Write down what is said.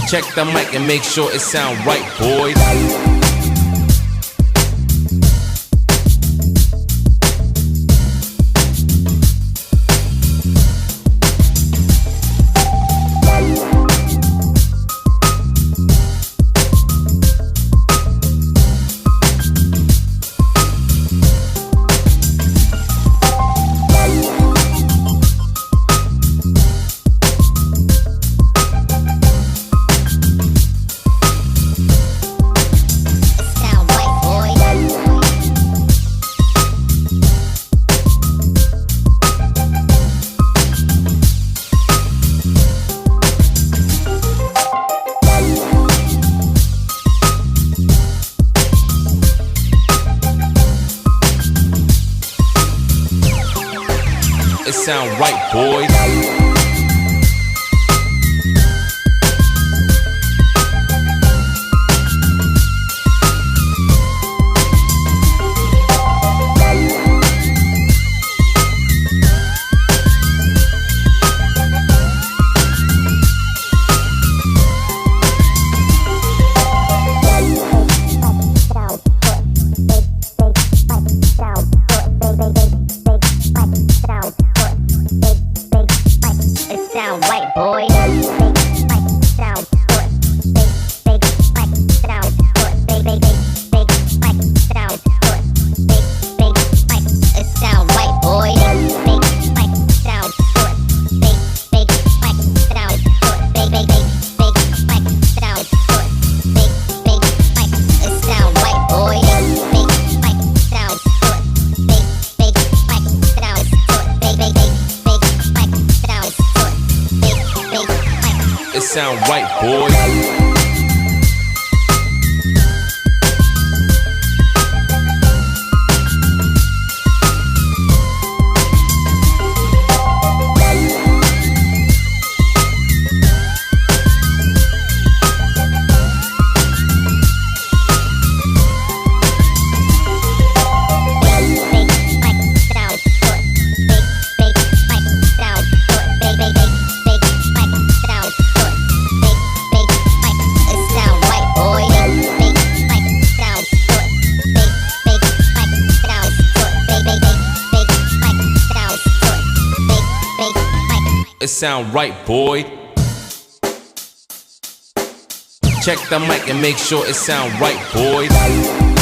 Check the mic and make sure it sound right, boys. It sound right, boys. Sound right, boy. Sound good. Big sound good. Big sound good. Big it sound right, boy. Big sound good. Big sound good. Big sound good. Big it sound right, boy. Big sound good. Big sound good. Big sound good. It sound right, boys. It sound right, boy. Check the mic and make sure it sound right, boys.